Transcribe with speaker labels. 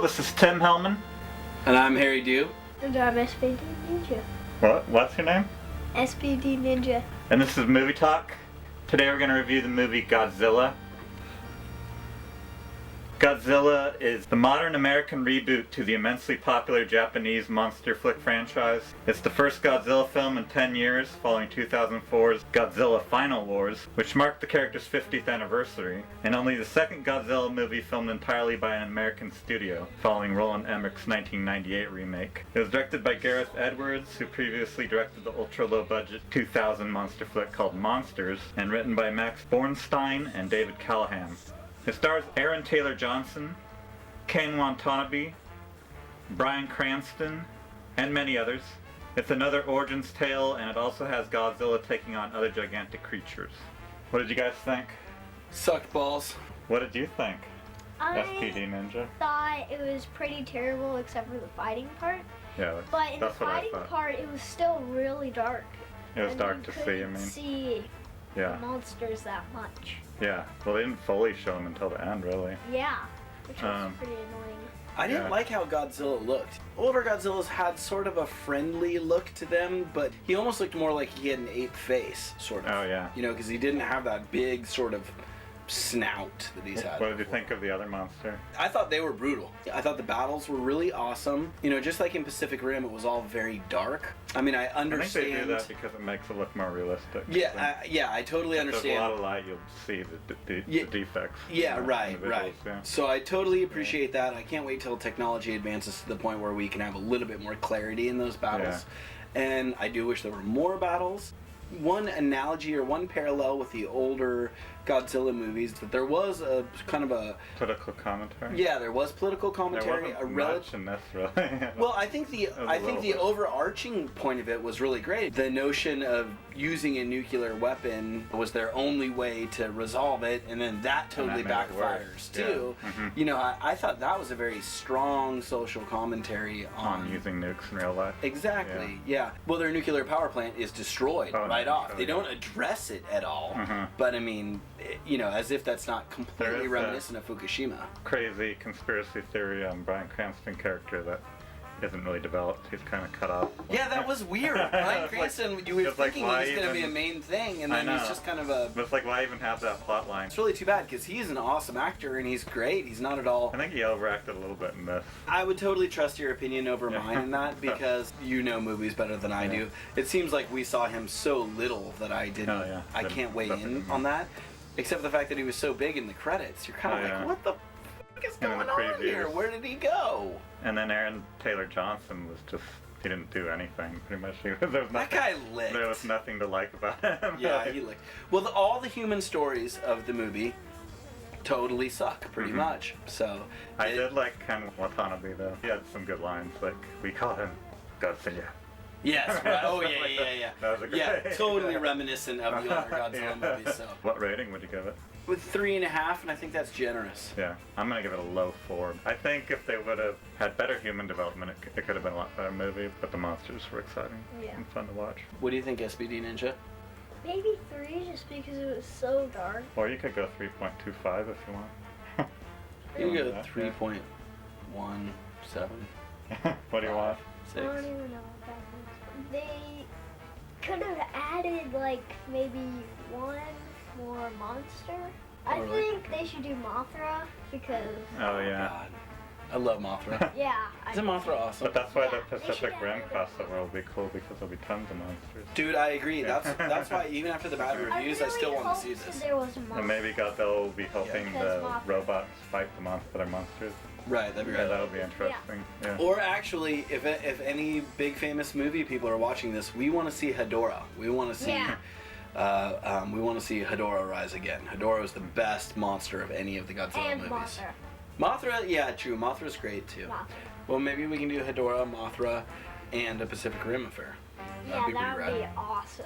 Speaker 1: this is Tim Hellman.
Speaker 2: And I'm Harry Dew.
Speaker 3: And I'm SPD Ninja.
Speaker 1: What's your name?
Speaker 3: SPD Ninja.
Speaker 1: And this is Movie Talk. Today we're going to review the movie Godzilla. Godzilla is the modern American reboot to the immensely popular Japanese monster flick franchise. It's the first Godzilla film in 10 years, following 2004's Godzilla Final Wars, which marked the character's 50th anniversary, and only the second Godzilla movie filmed entirely by an American studio, following Roland Emmerich's 1998 remake. It was directed by Gareth Edwards, who previously directed the ultra-low-budget 2000 monster flick called Monsters, and written by Max Bornstein and David Callahan. It stars Aaron Taylor Johnson, Ken Watanabe, Bryan Cranston, and many others. It's another origins tale, and it also has Godzilla taking on other gigantic creatures. What did you guys think?
Speaker 2: Sucked balls.
Speaker 1: What did you think, SPD
Speaker 3: I
Speaker 1: Ninja?
Speaker 3: thought it was pretty terrible except for the fighting part.
Speaker 1: Yeah,
Speaker 3: But in the
Speaker 1: that's what I
Speaker 3: fighting
Speaker 1: thought.
Speaker 3: part, it was still really dark.
Speaker 1: It was
Speaker 3: and
Speaker 1: dark
Speaker 3: you
Speaker 1: to see, I
Speaker 3: couldn't
Speaker 1: mean.
Speaker 3: see
Speaker 1: Yeah,
Speaker 3: the monsters that much.
Speaker 1: yeah. Well, they didn't fully show them until the end, really.
Speaker 3: Yeah, which was pretty annoying.
Speaker 2: I didn't like how Godzilla looked. Older Godzillas had sort of a friendly look to them, but he almost looked more like he had an ape face, sort of.
Speaker 1: Oh, yeah.
Speaker 2: You know, because he didn't have that big sort of snout that he's had.
Speaker 1: What did you think of the other monster?
Speaker 2: I thought they were brutal. I thought the battles were really awesome. You know, just like in Pacific Rim, it was all very dark. I mean, I understand.
Speaker 1: I think they do that because it makes it look more realistic.
Speaker 2: Yeah, I totally
Speaker 1: If there's
Speaker 2: understand.
Speaker 1: a lot of light, you'll see the defects.
Speaker 2: Yeah,
Speaker 1: in the
Speaker 2: right.
Speaker 1: visuals, yeah.
Speaker 2: So I totally appreciate that. I can't wait till technology advances to the point where we can have a little bit more clarity in those battles. And I do wish there were more battles. One analogy or one parallel with the older Godzilla movies, that there was a kind of a
Speaker 1: Political commentary.
Speaker 2: yeah, there was political commentary.
Speaker 1: There wasn't much in this, really.
Speaker 2: Well, I think the
Speaker 1: bit.
Speaker 2: overarching point of it was really great. The notion of using a nuclear weapon was their only way to resolve it, and then that totally
Speaker 1: made it
Speaker 2: backfires
Speaker 1: worse.
Speaker 2: too.
Speaker 1: Yeah. Mhm.
Speaker 2: You know, I thought that was a very strong social commentary
Speaker 1: on using nukes in real life.
Speaker 2: Exactly. Yeah. Well, their nuclear power plant is destroyed right off.
Speaker 1: totally.
Speaker 2: They don't address it at all.
Speaker 1: Mhm.
Speaker 2: But I mean, you know, as if that's not completely
Speaker 1: There is
Speaker 2: reminiscent of Fukushima.
Speaker 1: Crazy conspiracy theory on Bryan Cranston character that isn't really developed. He's kind of cut off.
Speaker 2: Yeah, that was weird. Bryan
Speaker 1: It's
Speaker 2: Cranston, you were
Speaker 1: it's like,
Speaker 2: thinking
Speaker 1: why
Speaker 2: he was going to be a
Speaker 1: even-
Speaker 2: main thing, and
Speaker 1: I
Speaker 2: then
Speaker 1: know.
Speaker 2: he's just kind of a...
Speaker 1: But it's like, why even have that plot line?
Speaker 2: It's really too bad, because he's an awesome actor, and he's great. He's not at all...
Speaker 1: I think he overacted a little bit in this.
Speaker 2: I would totally trust your opinion over
Speaker 1: Yeah.
Speaker 2: mine in that, because you know movies better than I do. It seems like we saw him so little that I didn't...
Speaker 1: Oh, yeah.
Speaker 2: I can't weigh
Speaker 1: Definitely.
Speaker 2: in on that, except for the fact that he was so big in the credits. You're kind of
Speaker 1: Oh,
Speaker 2: like,
Speaker 1: yeah.
Speaker 2: what the f*** is
Speaker 1: And in
Speaker 2: going
Speaker 1: the
Speaker 2: on here?
Speaker 1: previews.
Speaker 2: Where did he go?
Speaker 1: And then Aaron Taylor Johnson was just, he didn't do anything, pretty much. There was
Speaker 2: That
Speaker 1: nothing,
Speaker 2: guy licked.
Speaker 1: there was nothing to like about him.
Speaker 2: Yeah, he licked. Well, all the human stories of the movie totally suck, pretty
Speaker 1: Mhm.
Speaker 2: much. So
Speaker 1: I did like Ken Watanabe, though. He had some good lines, like, we call him Godzilla.
Speaker 2: Yes, right. Oh,
Speaker 1: Stuff
Speaker 2: yeah,
Speaker 1: like
Speaker 2: yeah,
Speaker 1: that.
Speaker 2: yeah.
Speaker 1: That was a good
Speaker 2: Yeah,
Speaker 1: thing.
Speaker 2: totally reminiscent of the older Godzilla
Speaker 1: Yeah.
Speaker 2: movies. So
Speaker 1: What rating would you give it?
Speaker 2: with 3.5, and I think that's generous.
Speaker 1: Yeah, I'm gonna give it a low 4. I think if they would have had better human development, it could have been a lot better movie, but the monsters were exciting
Speaker 3: Yeah.
Speaker 1: and fun to watch.
Speaker 2: What do you think, SPD Ninja?
Speaker 3: Maybe 3 just because it was so dark.
Speaker 1: Or you could go 3.25 if you want.
Speaker 2: You can go
Speaker 1: Yeah.
Speaker 2: 3.17.
Speaker 1: What do you want?
Speaker 3: I don't even know what that is. They could have added like maybe one more monster. I
Speaker 2: Oh, really?
Speaker 3: think they should do Mothra because
Speaker 1: Oh yeah.
Speaker 2: God. I love Mothra.
Speaker 3: yeah.
Speaker 2: Isn't Mothra awesome?
Speaker 1: But that's why the
Speaker 3: Yeah, they
Speaker 1: Pacific
Speaker 3: should
Speaker 1: Rim
Speaker 3: add
Speaker 1: crossover will be cool because there'll be tons of monsters.
Speaker 2: Dude, I agree.
Speaker 1: Yeah.
Speaker 2: That's why even after the bad reviews, I still want to see
Speaker 3: hoped
Speaker 2: this.
Speaker 3: There was a monster.
Speaker 1: And maybe Godzilla will be helping
Speaker 3: Because
Speaker 1: the
Speaker 3: Mothra-
Speaker 1: robots fight the other monsters.
Speaker 2: Right, that'd be
Speaker 1: Yeah,
Speaker 2: right.
Speaker 1: that'll be interesting. Yeah.
Speaker 2: Or actually, if any big famous movie people are watching this, we want to see Hedorah. We want to see,
Speaker 3: Yeah.
Speaker 2: we want to see Hedorah rise again. Hedorah is the best monster of any of the Godzilla
Speaker 3: And
Speaker 2: movies.
Speaker 3: Mothra.
Speaker 2: Mothra, yeah, true. Mothra's great too.
Speaker 3: Mothra.
Speaker 2: Well, maybe we can do Hedorah, Mothra, and a Pacific Rim affair.
Speaker 3: Yeah,
Speaker 2: That'd be
Speaker 3: that
Speaker 2: pretty
Speaker 3: would
Speaker 2: rad.
Speaker 3: be awesome.